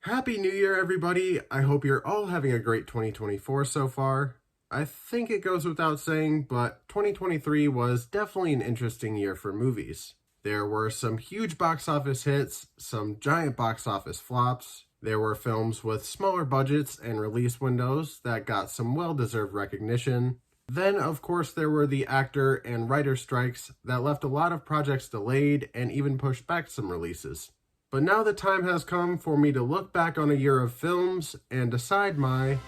Happy New Year, everybody. I hope you're all having a great 2024 so far. I think it goes without saying, but 2023 was definitely an interesting year for movies. There were some huge box office hits, some giant box office flops. There were films with smaller budgets and release windows that got some well deserved recognition. Then, of course, there were the actor and writer strikes that left a lot of projects delayed and even pushed back some releases. But now the time has come for me to look back on a year of films and decide my.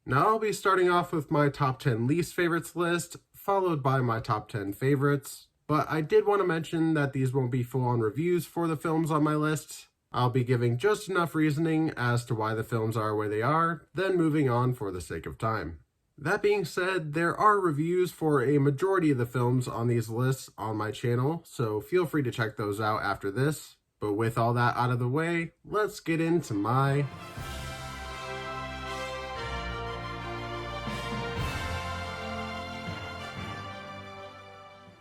Now I'll be starting off with my top 10 least favorites list, followed by my top 10 favorites. But I did want to mention that these won't be full-on reviews for the films on my list. I'll be giving just enough reasoning as to why the films are where they are, then moving on for the sake of time. That being said, there are reviews for a majority of the films on these lists on my channel, so feel free to check those out after this. But with all that out of the way, let's get into my.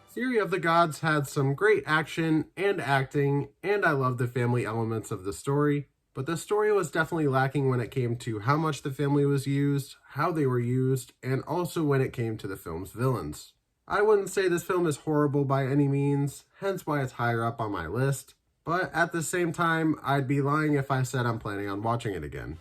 Theory of the Gods had some great action and acting, and I love the family elements of the story. But the story was definitely lacking when it came to how much the family was used, how they were used, and also when it came to the film's villains. I wouldn't say this film is horrible by any means, hence why it's higher up on my list, but at the same time, I'd be lying if I said I'm planning on watching it again.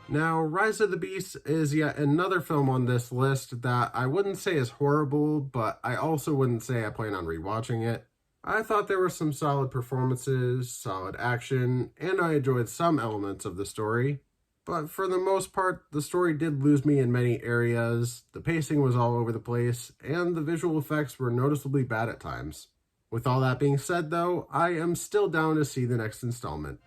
Now, Rise of the Beast is yet another film on this list that I wouldn't say is horrible, but I also wouldn't say I plan on rewatching it. I thought there were some solid performances, solid action, and I enjoyed some elements of the story. But for the most part, the story did lose me in many areas, the pacing was all over the place, and the visual effects were noticeably bad at times. With all that being said though, I am still down to see the next installment.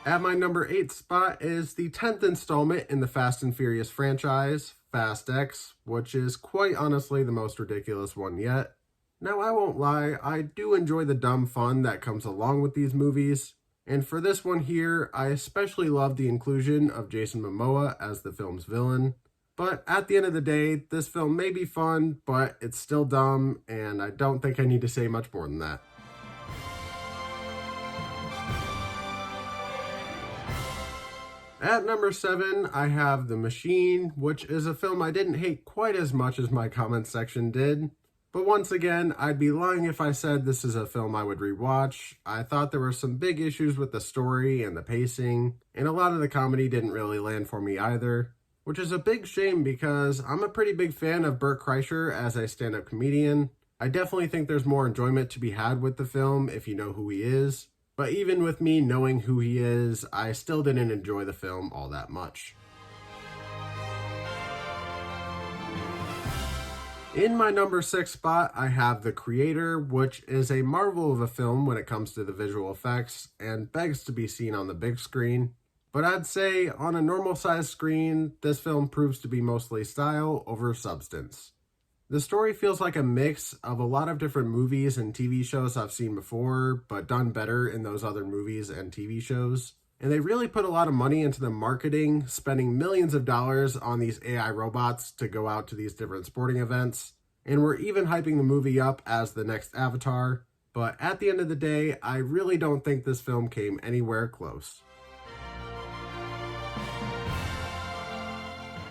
At my number 8 spot is the 10th installment in the Fast and Furious franchise, Fast X, which is quite honestly the most ridiculous one yet. Now I won't lie, I do enjoy the dumb fun that comes along with these movies, and for this one here, I especially love the inclusion of Jason Momoa as the film's villain. But at the end of the day, this film may be fun, but it's still dumb, and I don't think I need to say much more than that. At number 7, I have The Machine, which is a film I didn't hate quite as much as my comment section did. But once again, I'd be lying if I said this is a film I would rewatch. I thought there were some big issues with the story and the pacing, and a lot of the comedy didn't really land for me either. Which is a big shame because I'm a pretty big fan of Bert Kreischer as a stand-up comedian. I definitely think there's more enjoyment to be had with the film if you know who he is. But even with me knowing who he is, I still didn't enjoy the film all that much. In my number 6 spot, I have The Creator, which is a marvel of a film when it comes to the visual effects and begs to be seen on the big screen. But I'd say on a normal sized screen, this film proves to be mostly style over substance. The story feels like a mix of a lot of different movies and TV shows I've seen before, but done better in those other movies and TV shows. And they really put a lot of money into the marketing, spending millions of dollars on these AI robots to go out to these different sporting events. And we're even hyping the movie up as the next Avatar. But at the end of the day, I really don't think this film came anywhere close.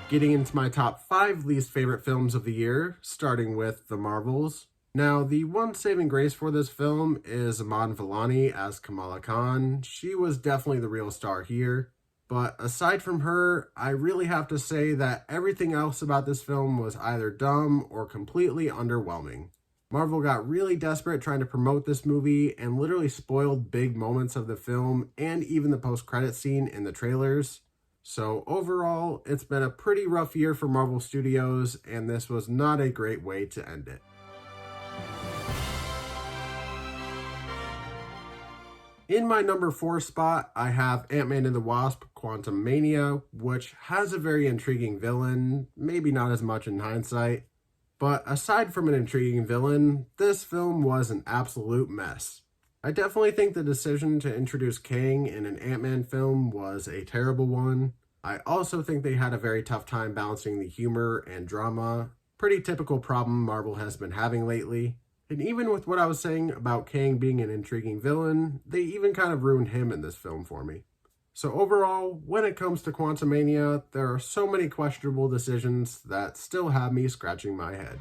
Getting into my top 5 least favorite films of the year, starting with The Marvels. Now, the one saving grace for this film is Iman Vellani as Kamala Khan. She was definitely the real star here. But aside from her, I really have to say that everything else about this film was either dumb or completely underwhelming. Marvel got really desperate trying to promote this movie and literally spoiled big moments of the film and even the post-credit scene in the trailers. So overall, it's been a pretty rough year for Marvel Studios, and this was not a great way to end it. In my number 4 spot, I have Ant-Man and the Wasp: Quantumania, which has a very intriguing villain, maybe not as much in hindsight. But aside from an intriguing villain, this film was an absolute mess. I definitely think the decision to introduce Kang in an Ant-Man film was a terrible one. I also think they had a very tough time balancing the humor and drama, pretty typical problem Marvel has been having lately. And even with what I was saying about Kang being an intriguing villain, they even kind of ruined him in this film for me. So overall, when it comes to Quantumania, there are so many questionable decisions that still have me scratching my head.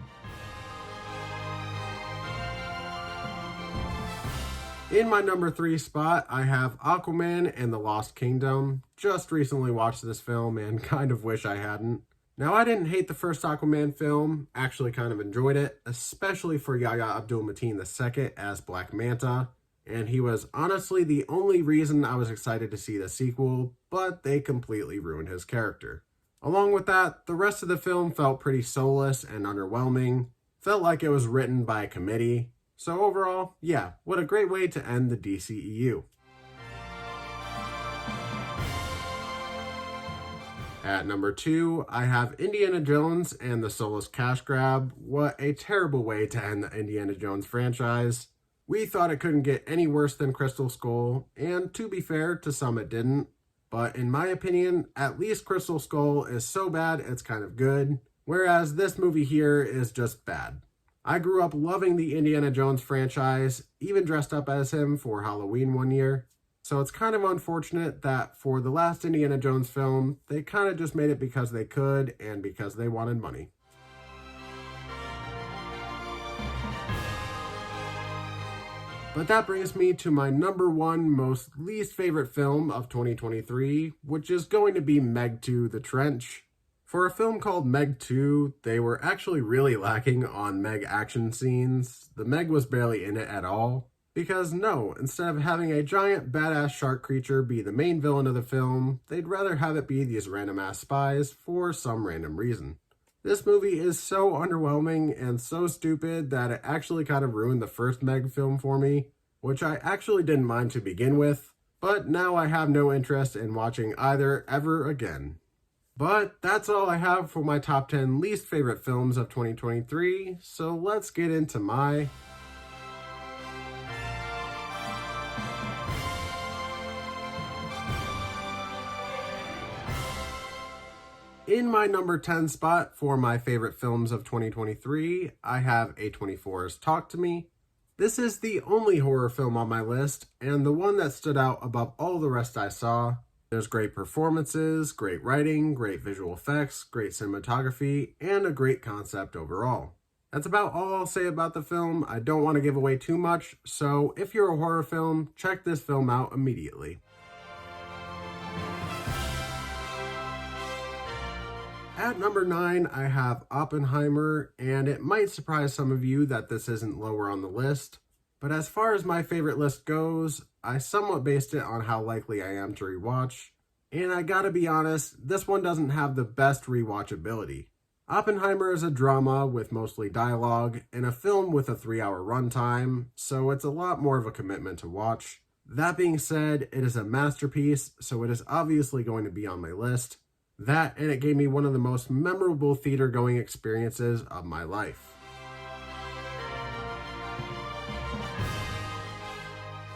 In my number 3 spot, I have Aquaman and the Lost Kingdom. Just recently watched this film and kind of wish I hadn't. Now, I didn't hate the first Aquaman film, actually kind of enjoyed it, especially for Yahya Abdul-Mateen II as Black Manta, and he was honestly the only reason I was excited to see the sequel, but they completely ruined his character. Along with that, the rest of the film felt pretty soulless and underwhelming, felt like it was written by a committee. So overall, yeah, what a great way to end the DCEU. At number 2, I have Indiana Jones and the Soulless Cash Grab. What a terrible way to end the Indiana Jones franchise. We thought it couldn't get any worse than Crystal Skull, and to be fair, to some it didn't. But in my opinion, at least Crystal Skull is so bad it's kind of good, whereas this movie here is just bad. I grew up loving the Indiana Jones franchise, even dressed up as him for Halloween one year. So it's kind of unfortunate that for the last Indiana Jones film, they kind of just made it because they could and because they wanted money. But that brings me to my number 1 most least favorite film of 2023, which is going to be Meg 2: The Trench. For a film called Meg 2, they were actually really lacking on Meg action scenes. The Meg was barely in it at all. Because no, instead of having a giant badass shark creature be the main villain of the film, they'd rather have it be these random ass spies for some random reason. This movie is so underwhelming and so stupid that it actually kind of ruined the first Meg film for me, which I actually didn't mind to begin with, but now I have no interest in watching either ever again. But that's all I have for my top 10 least favorite films of 2023, so let's get into my... In my number 10 spot for my favorite films of 2023, I have A24's Talk to Me. This is the only horror film on my list, and the one that stood out above all the rest I saw. There's great performances, great writing, great visual effects, great cinematography, and a great concept overall. That's about all I'll say about the film. I don't want to give away too much, so if you're a horror film, check this film out immediately. At number 9, I have Oppenheimer, and it might surprise some of you that this isn't lower on the list. But as far as my favorite list goes, I somewhat based it on how likely I am to rewatch. And I gotta be honest, this one doesn't have the best rewatchability. Oppenheimer is a drama with mostly dialogue, and a film with a 3-hour runtime, so it's a lot more of a commitment to watch. That being said, it is a masterpiece, so it is obviously going to be on my list. That, and it gave me one of the most memorable theater-going experiences of my life.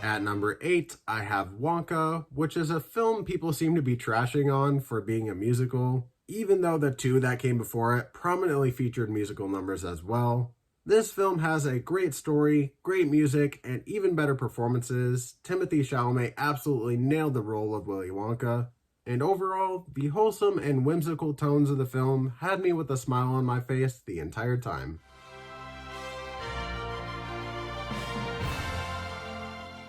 At number 8, I have Wonka, which is a film people seem to be trashing on for being a musical, even though the 2 that came before it prominently featured musical numbers as well. This film has a great story, great music, and even better performances. Timothée Chalamet absolutely nailed the role of Willy Wonka. And overall, the wholesome and whimsical tones of the film had me with a smile on my face the entire time.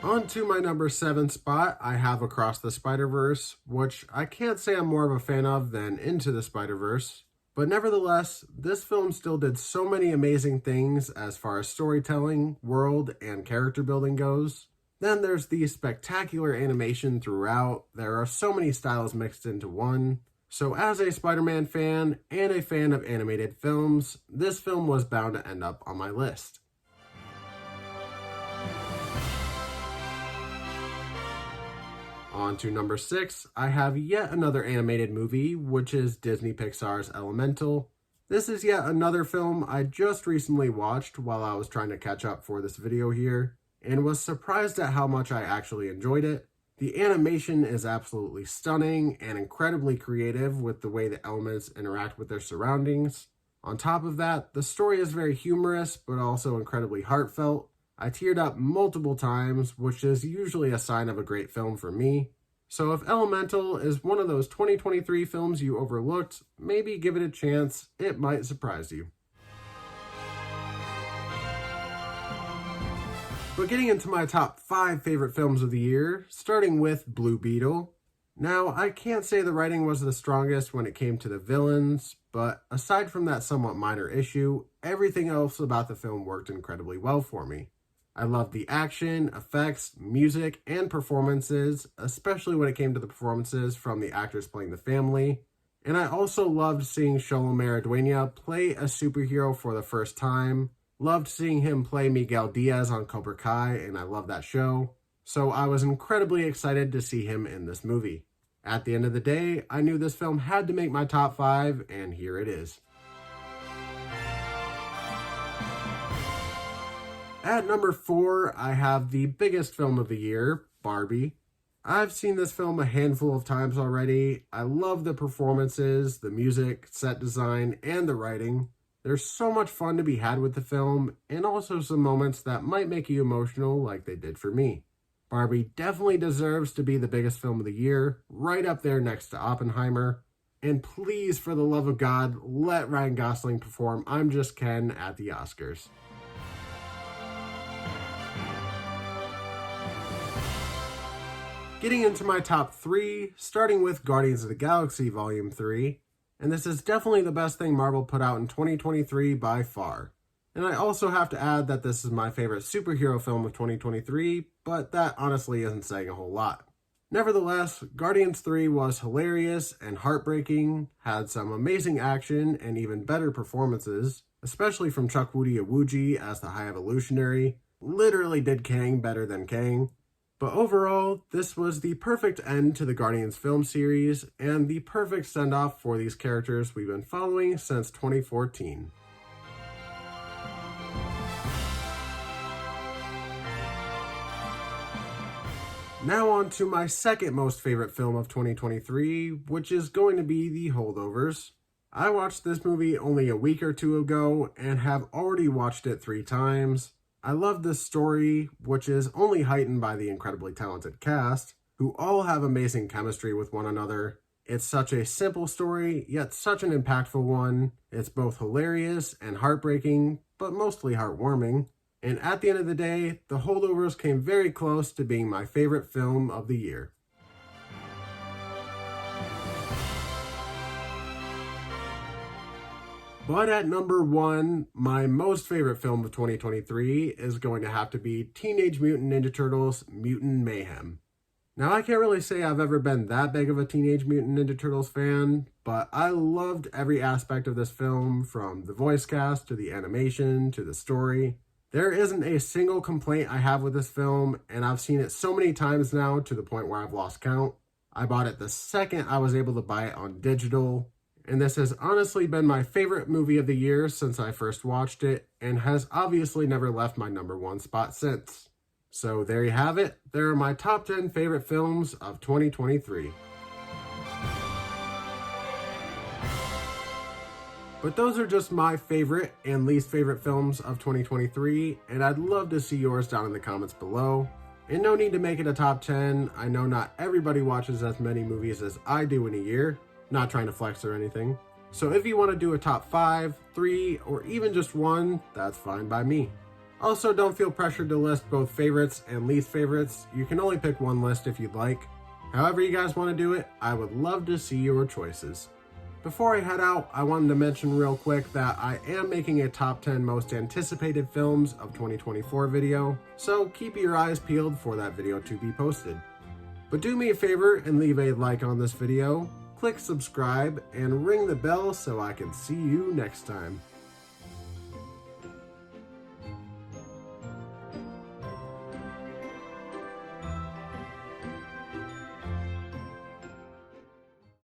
On to my number 7 spot, I have Across the Spider-Verse, which I can't say I'm more of a fan of than Into the Spider-Verse. But nevertheless, this film still did so many amazing things as far as storytelling, world, and character building goes. Then there's the spectacular animation throughout. There are so many styles mixed into one. So as a Spider-Man fan and a fan of animated films, this film was bound to end up on my list. On to number 6, I have yet another animated movie, which is Disney Pixar's Elemental. This is yet another film I just recently watched while I was trying to catch up for this video here. and was surprised at how much I actually enjoyed it. The animation is absolutely stunning and incredibly creative with the way the elements interact with their surroundings. On top of that, the story is very humorous but also incredibly heartfelt. I teared up multiple times, which is usually a sign of a great film for me. So if Elemental is one of those 2023 films you overlooked, maybe give it a chance, it might surprise you. But getting into my top 5 favorite films of the year, starting with Blue Beetle. Now, I can't say the writing was the strongest when it came to the villains, but aside from that somewhat minor issue, everything else about the film worked incredibly well for me. I loved the action, effects, music, and performances, especially when it came to the performances from the actors playing the family. And I also loved seeing Xolo Maridueña play a superhero for the first time. Loved seeing him play Miguel Diaz on Cobra Kai, and I love that show. So I was incredibly excited to see him in this movie. At the end of the day, I knew this film had to make my top 5, and here it is. At number 4, I have the biggest film of the year, Barbie. I've seen this film a handful of times already. I love the performances, the music, set design, and the writing. There's so much fun to be had with the film, and also some moments that might make you emotional like they did for me. Barbie definitely deserves to be the biggest film of the year, right up there next to Oppenheimer. And please, for the love of God, let Ryan Gosling perform I'm Just Ken at the Oscars. Getting into my top 3, starting with Guardians of the Galaxy Volume 3, and this is definitely the best thing Marvel put out in 2023 by far. And I also have to add that this is my favorite superhero film of 2023, but that honestly isn't saying a whole lot. Nevertheless, Guardians 3 was hilarious and heartbreaking, had some amazing action and even better performances, especially from Chukwudi Iwuji as the High Evolutionary. Literally did Kang better than Kang. But overall, this was the perfect end to the Guardians film series and the perfect send-off for these characters we've been following since 2014. Now on to my second most favorite film of 2023, which is going to be The Holdovers. I watched this movie only a week or two ago and have already watched it 3 times. I love this story, which is only heightened by the incredibly talented cast, who all have amazing chemistry with one another. It's such a simple story, yet such an impactful one. It's both hilarious and heartbreaking, but mostly heartwarming. And at the end of the day, The Holdovers came very close to being my favorite film of the year. But at number 1, my most favorite film of 2023 is going to have to be Teenage Mutant Ninja Turtles Mutant Mayhem. Now, I can't really say I've ever been that big of a Teenage Mutant Ninja Turtles fan, but I loved every aspect of this film, from the voice cast to the animation to the story. There isn't a single complaint I have with this film, and I've seen it so many times now to the point where I've lost count. I bought it the second I was able to buy it on digital. And this has honestly been my favorite movie of the year since I first watched it, and has obviously never left my number 1 spot since. So there you have it. There are my top 10 favorite films of 2023. But those are just my favorite and least favorite films of 2023, and I'd love to see yours down in the comments below. And no need to make it a top 10. I know not everybody watches as many movies as I do in a year. Not trying to flex or anything. So if you want to do a top 5, 3, or even just 1, that's fine by me. Also, don't feel pressured to list both favorites and least favorites. You can only pick one list if you'd like. However you guys want to do it, I would love to see your choices. Before I head out, I wanted to mention real quick that I am making a top 10 most anticipated films of 2024 video, so keep your eyes peeled for that video to be posted. But do me a favor and leave a like on this video. Click subscribe and ring the bell so I can see you next time.